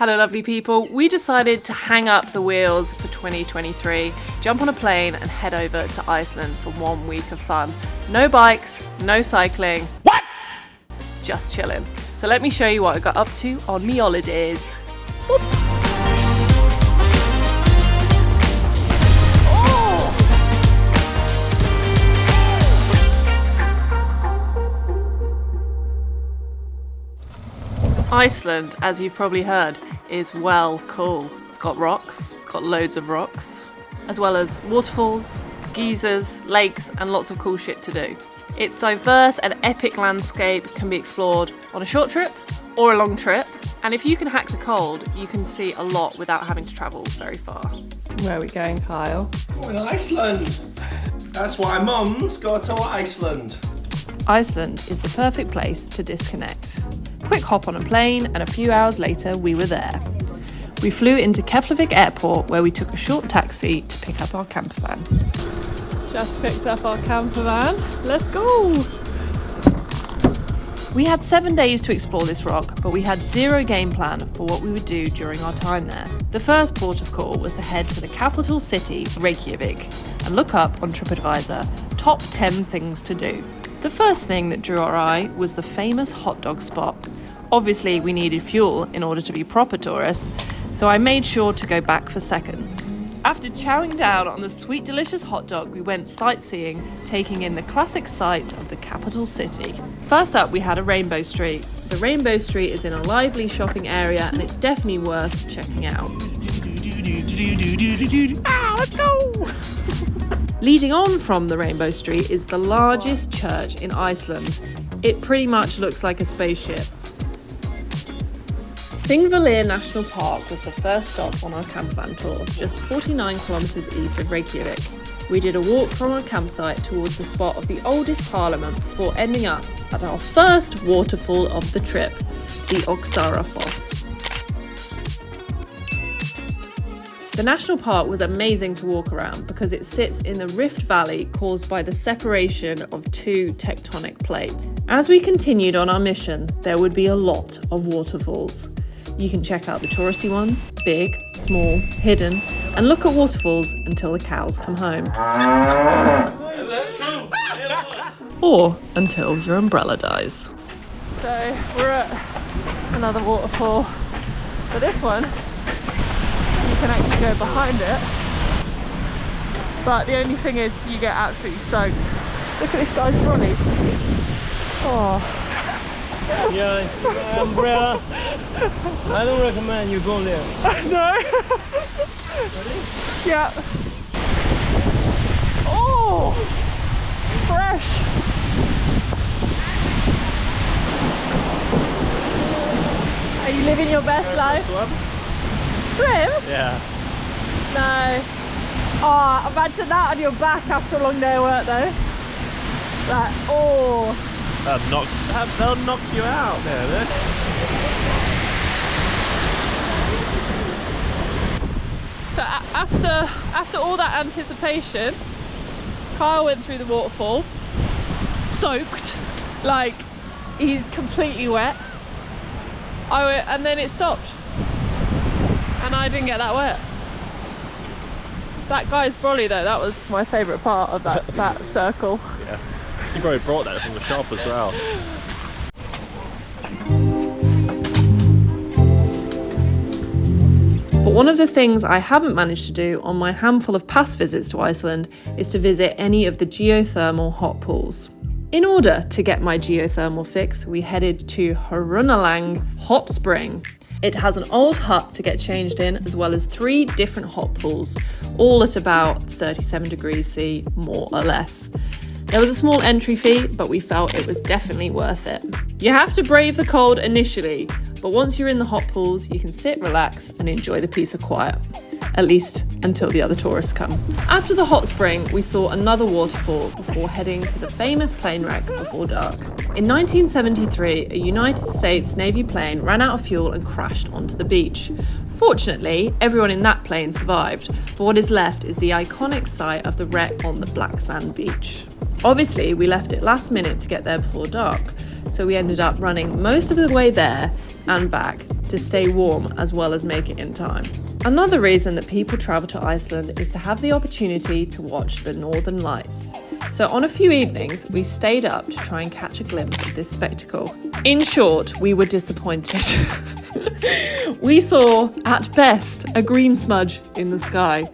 Hello lovely people, we decided to hang up the wheels for 2023, jump on a plane and head over to Iceland for 1 week of fun. No bikes, no cycling. What? Just chilling. So let me show you what I got up to on me holidays. Boop. Iceland, as you've probably heard, is well cool. It's got rocks, it's got loads of rocks, as well as waterfalls, geysers, lakes, and lots of cool shit to do. Its diverse and epic landscape can be explored on a short trip or a long trip, and if you can hack the cold, you can see a lot without having to travel very far. Where are we going, Kyle? Going to Iceland! That's why Mum's got to Iceland. Iceland is the perfect place to disconnect. Quick hop on a plane, and a few hours later we were there. We flew into Keflavik Airport, where we took a short taxi to pick up our camper van. Just picked up our camper van. Let's go! We had 7 days to explore this rock, but we had zero game plan for what we would do during our time there. The first port of call was to head to the capital city, Reykjavik, and look up on TripAdvisor top 10 things to do. The first thing that drew our eye was the famous hot dog spot. Obviously, we needed fuel in order to be proper tourists, so I made sure to go back for seconds. After chowing down on the sweet, delicious hot dog, we went sightseeing, taking in the classic sights of the capital city. First up, we had a Rainbow Street. The Rainbow Street is in a lively shopping area, and it's definitely worth checking out. Let's go! Leading on from the Rainbow Street is the largest church in Iceland. It pretty much looks like a spaceship. Thingvellir National Park was the first stop on our campervan tour, just 49 kilometres east of Reykjavik. We did a walk from our campsite towards the spot of the oldest parliament before ending up at our first waterfall of the trip, the Foss. The national park was amazing to walk around because it sits in the Rift Valley caused by the separation of two tectonic plates. As we continued on our mission, there would be a lot of waterfalls. You can check out the touristy ones, big, small, hidden, and look at waterfalls until the cows come home. Or until your umbrella dies. So we're at another waterfall, but this one you can actually go behind it, but the only thing is you get absolutely soaked. Look at this guy's trolley. Oh. Yeah, umbrella. I don't recommend you go there. No. Ready? Yeah. Oh, fresh. Are you living your best life? Swim? Yeah. No. Oh, imagine that on your back after a long day of work though. Like, oh. They'll knock you out there. So after all that anticipation, Kyle went through the waterfall, soaked, like he's completely wet. And then it stopped. And I didn't get that wet. That guy's brolly though, that was my favourite part of that circle. Yeah. You probably brought that from the shop as well. But one of the things I haven't managed to do on my handful of past visits to Iceland is to visit any of the geothermal hot pools. In order to get my geothermal fix, we headed to Hrunalang Hot Spring. It has an old hut to get changed in, as well as 3 different hot pools, all at about 37 degrees C, more or less. There was a small entry fee, but we felt it was definitely worth it. You have to brave the cold initially, but once you're in the hot pools, you can sit, relax, and enjoy the peace of quiet. At least until the other tourists come. After the hot spring, we saw another waterfall before heading to the famous plane wreck before dark. In 1973, a United States Navy plane ran out of fuel and crashed onto the beach. Fortunately, everyone in that plane survived, but what is left is the iconic site of the wreck on the black sand beach. Obviously, we left it last minute to get there before dark, so we ended up running most of the way there and back to stay warm as well as make it in time. Another reason that people travel to Iceland is to have the opportunity to watch the Northern Lights. So on a few evenings, we stayed up to try and catch a glimpse of this spectacle. In short, we were disappointed. We saw, at best, a green smudge in the sky.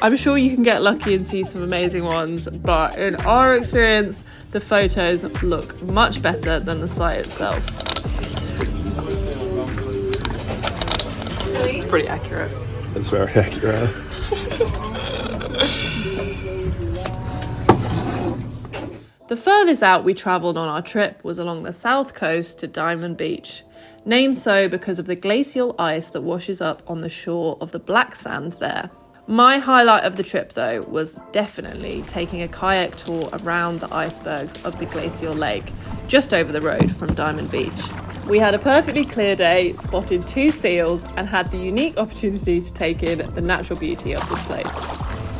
I'm sure you can get lucky and see some amazing ones, but in our experience, the photos look much better than the site itself. It's pretty accurate. It's very accurate. The furthest out we travelled on our trip was along the south coast to Diamond Beach, named so because of the glacial ice that washes up on the shore of the black sand there. My highlight of the trip, though, was definitely taking a kayak tour around the icebergs of the glacial lake, just over the road from Diamond Beach. We had a perfectly clear day, spotted 2 seals, and had the unique opportunity to take in the natural beauty of this place.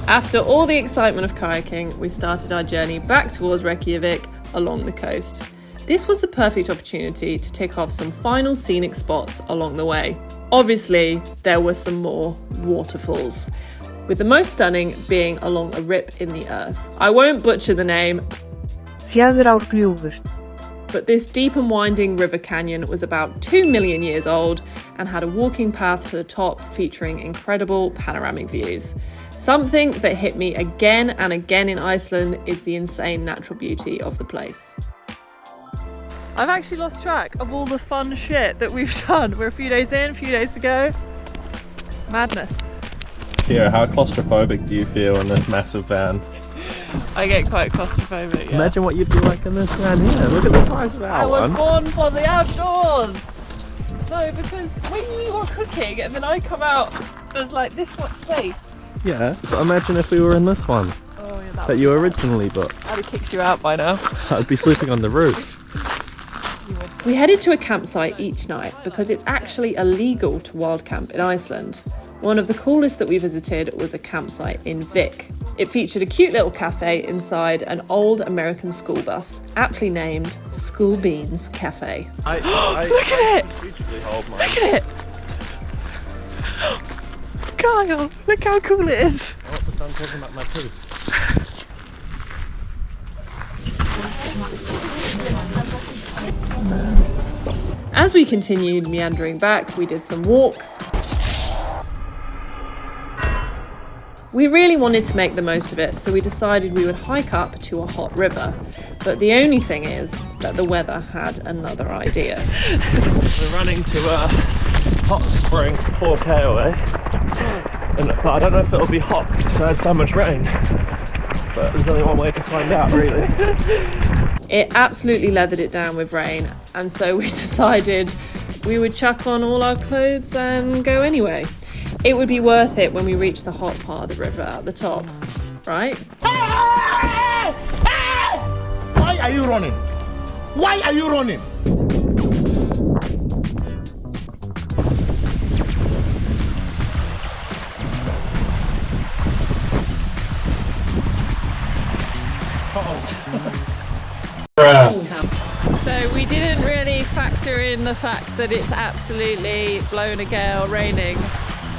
After all the excitement of kayaking, we started our journey back towards Reykjavik along the coast. This was the perfect opportunity to tick off some final scenic spots along the way. Obviously, there were some more waterfalls, with the most stunning being along a rip in the earth. I won't butcher the name, but this deep and winding river canyon was about 2 million years old and had a walking path to the top featuring incredible panoramic views. Something that hit me again and again in Iceland is the insane natural beauty of the place. I've actually lost track of all the fun shit that we've done. We're a few days in, a few days to go. Madness. Here, how claustrophobic do you feel in this massive van? I get quite claustrophobic, yeah. Imagine what you'd be like in this van here. Look at the size of our one. I was born for the outdoors! No, because when you are cooking and then I come out, there's like this much space. Yeah, but imagine if we were in this one Oh, yeah, that you originally booked. I'd have kicked you out by now. I'd be sleeping on the roof. We headed to a campsite each night because it's actually illegal to wild camp in Iceland. One of the coolest that we visited was a campsite in Vik. It featured a cute little cafe inside an old American school bus, aptly named School Beans Cafe. Look at it! Look at it! Kyle, look how cool it is! What's it done talking about my poop? As we continued meandering back, we did some walks. We really wanted to make the most of it, so we decided we would hike up to a hot river. But the only thing is that the weather had another idea. We're running to a hot spring 4k away. But I don't know if it'll be hot because it's had so much rain. But there's only one way to find out, really. It absolutely leathered it down with rain, and so we decided we would chuck on all our clothes and go anyway. It would be worth it when we reach the hot part of the river at the top, right? Why are you running? Why are you running? So we didn't really factor in the fact that it's absolutely blown a gale, raining,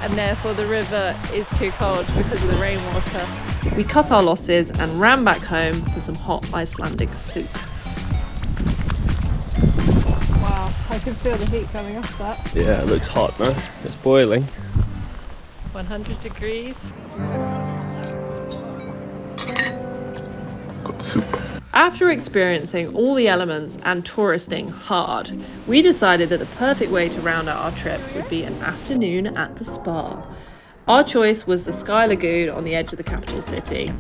and therefore the river is too cold because of the rainwater. We cut our losses and ran back home for some hot Icelandic soup. Wow, I can feel the heat coming off that. Yeah, it looks hot, man. It's boiling. 100 degrees. Got soup. After experiencing all the elements and touristing hard, we decided that the perfect way to round out our trip would be an afternoon at the spa. Our choice was the Sky Lagoon on the edge of the capital city.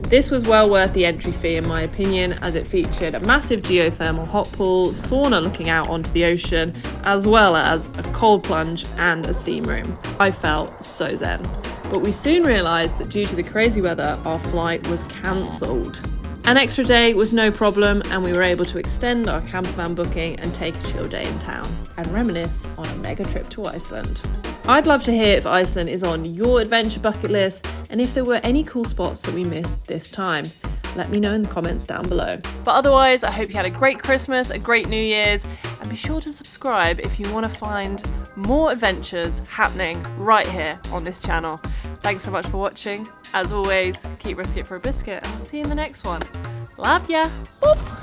This was well worth the entry fee in my opinion, as it featured a massive geothermal hot pool, sauna looking out onto the ocean, as well as a cold plunge and a steam room. I felt so zen. But we soon realised that due to the crazy weather, our flight was cancelled. An extra day was no problem, and we were able to extend our campervan booking and take a chill day in town and reminisce on a mega trip to Iceland. I'd love to hear if Iceland is on your adventure bucket list and if there were any cool spots that we missed this time. Let me know in the comments down below. But otherwise, I hope you had a great Christmas, a great New Year's, and be sure to subscribe if you want to find more adventures happening right here on this channel. Thanks so much for watching. As always, keep risking it for a biscuit, and I'll see you in the next one. Love ya! Boop!